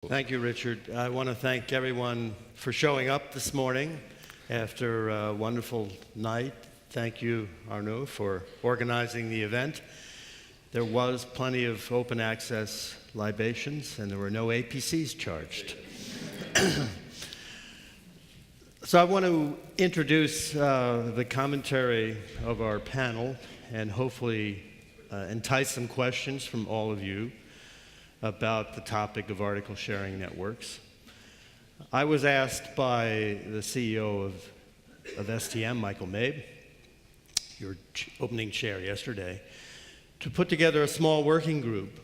Thank you, Richard. I want to thank everyone for showing up this morning after a wonderful night. Thank you, Arnaud, for organizing the event. There was plenty of open access libations, and there were no APCs charged. So I want to introduce the commentary of our panel and hopefully entice some questions from all of you about the topic of article sharing networks. I was asked by the CEO of STM, Michael Mabe, your opening chair yesterday, to put together a small working group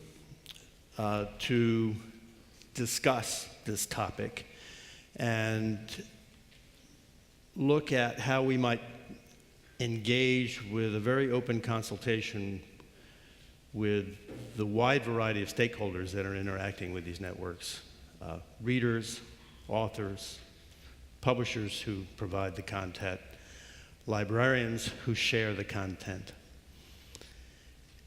to discuss this topic and look at how we might engage with a very open consultation with the wide variety of stakeholders that are interacting with these networks, readers, authors, publishers who provide the content, librarians who share the content.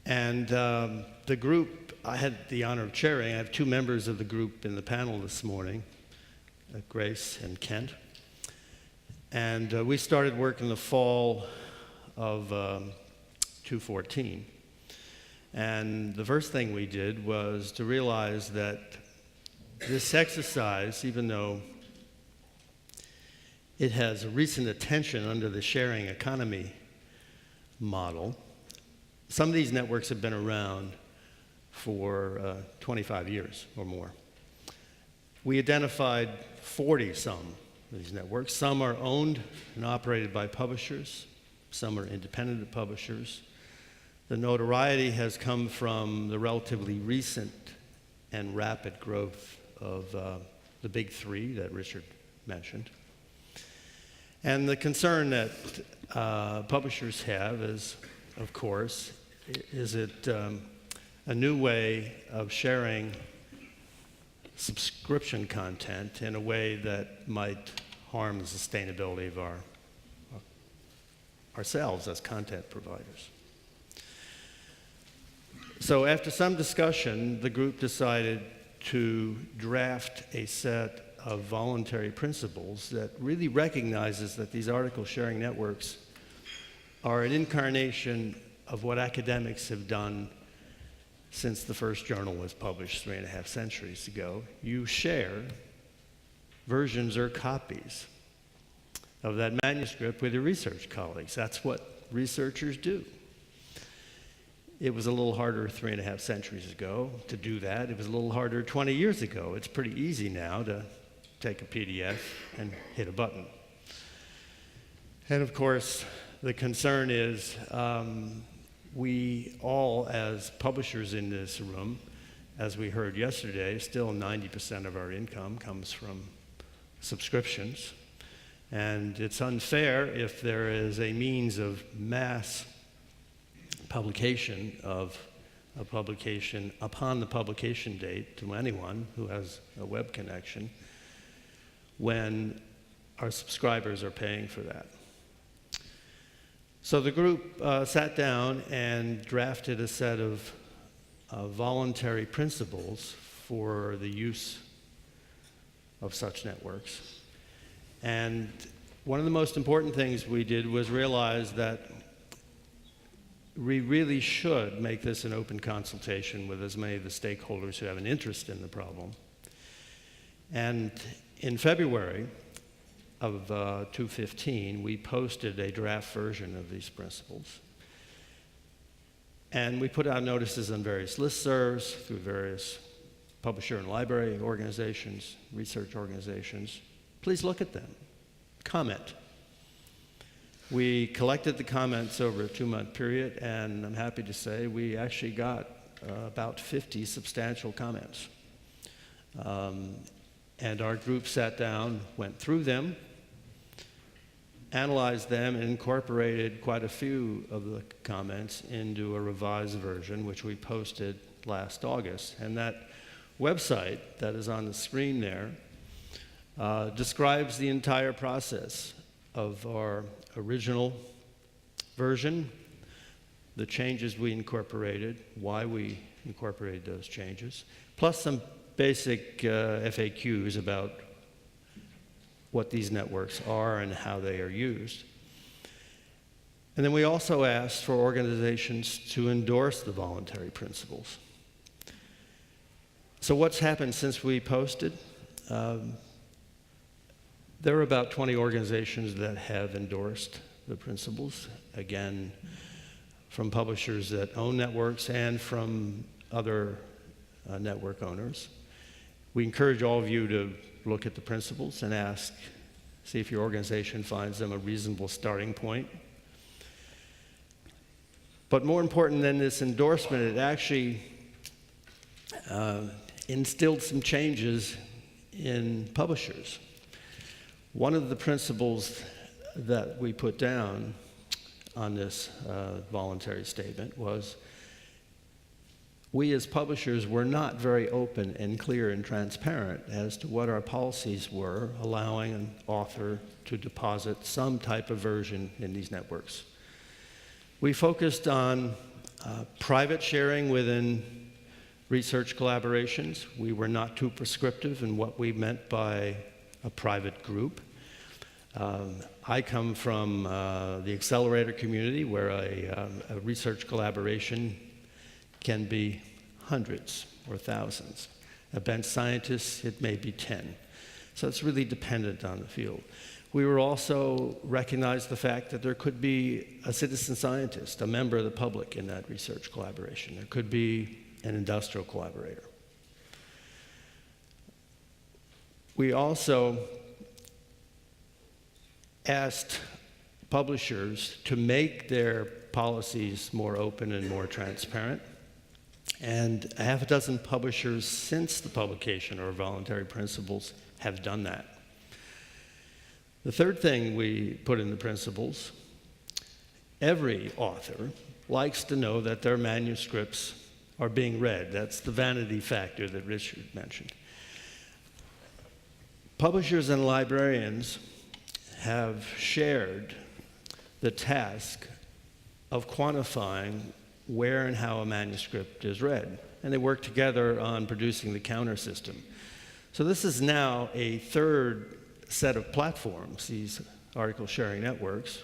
And the group, I had the honor of chairing. I have two members of the group in the panel this morning, Grace and Kent. And we started work in the fall of 2014. And the first thing we did was to realize that this exercise, even though it has a recent attention under the sharing economy model, some of these networks have been around for 25 years or more. We identified 40-some of these networks. Some are owned and operated by publishers. Some are independent publishers. The notoriety has come from the relatively recent and rapid growth of the big three that Richard mentioned. And the concern that publishers have is, of course, is it a new way of sharing subscription content in a way that might harm the sustainability of ourselves as content providers. So after some discussion, the group decided to draft a set of voluntary principles that really recognizes that these article sharing networks are an incarnation of what academics have done since the first journal was published 3.5 centuries ago. You share versions or copies of that manuscript with your research colleagues. That's what researchers do. It was a little harder 3.5 centuries ago to do that. It was a little harder 20 years ago. It's pretty easy now to take a PDF and hit a button. And of course, the concern is we all, as publishers in this room, as we heard yesterday, still 90% of our income comes from subscriptions. And it's unfair if there is a means of mass publication of a publication upon the publication date to anyone who has a web connection when our subscribers are paying for that. So the group sat down and drafted a set of voluntary principles for the use of such networks. And one of the most important things we did was realize that we really should make this an open consultation with as many of the stakeholders who have an interest in the problem. And in February of 2015, we posted a draft version of these principles. And we put out notices on various listservs through various publisher and library organizations, research organizations. Please look at them, comment. We collected the comments over a 2-month period, and I'm happy to say we actually got about 50 substantial comments. And our group sat down, went through them, analyzed them, and incorporated quite a few of the comments into a revised version, which we posted last August. And that website that is on the screen there describes the entire process of our original version, the changes we incorporated, why we incorporated those changes, plus some basic FAQs about what these networks are and how they are used. And then we also asked for organizations to endorse the voluntary principles. So what's happened since we posted? There are about 20 organizations that have endorsed the principles, again, from publishers that own networks and from other network owners. We encourage all of you to look at the principles and see if your organization finds them a reasonable starting point. But more important than this endorsement, it actually instilled some changes in publishers. One of the principles that we put down on this voluntary statement was we as publishers were not very open and clear and transparent as to what our policies were, allowing an author to deposit some type of version in these networks. We focused on private sharing within research collaborations. We were not too prescriptive in what we meant by a private group. I come from the accelerator community where a research collaboration can be hundreds or thousands. A bench scientist, it may be 10. So it's really dependent on the field. We were also recognized the fact that there could be a citizen scientist, a member of the public in that research collaboration. There could be an industrial collaborator. We also asked publishers to make their policies more open and more transparent. And a half a dozen publishers since the publication of our voluntary principles have done that. The third thing we put in the principles, every author likes to know that their manuscripts are being read. That's the vanity factor that Richard mentioned. Publishers and librarians have shared the task of quantifying where and how a manuscript is read, and they work together on producing the counter system. So this is now a third set of platforms, these article sharing networks,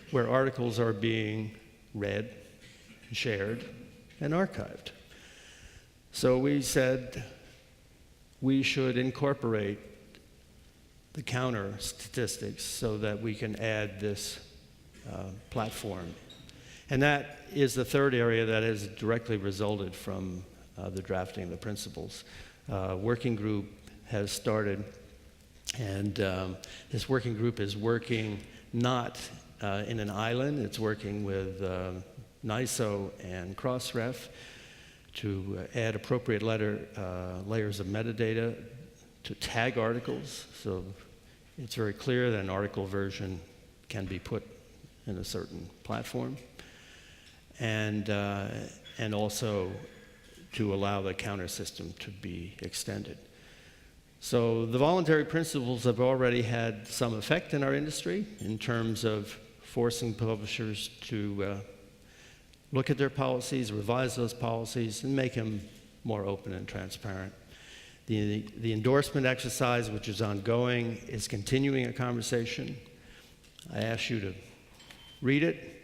where articles are being read, shared, and archived. So we said we should incorporate the counter statistics so that we can add this platform. And that is the third area that has directly resulted from the drafting of the principles. Working group has started, and this working group is working not in an island, it's working with NISO and Crossref to add appropriate layers of metadata to tag articles, so it's very clear that an article version can be put in a certain platform, and also to allow the counter system to be extended. So the voluntary principles have already had some effect in our industry in terms of forcing publishers to look at their policies, revise those policies, and make them more open and transparent. The endorsement exercise, which is ongoing, is continuing a conversation. I ask you to read it,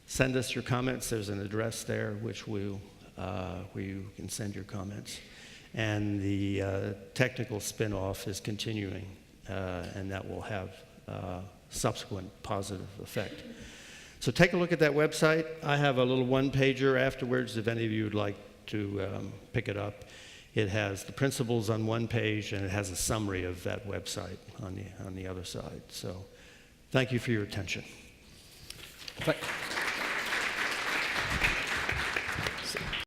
send us your comments. There's an address there where you can send your comments. And the technical spin-off is continuing, and that will have subsequent positive effect. So take a look at that website. I have a little one-pager afterwards if any of you would like to pick it up. It has the principles on one page, and it has a summary of that website on the other side. So thank you for your attention.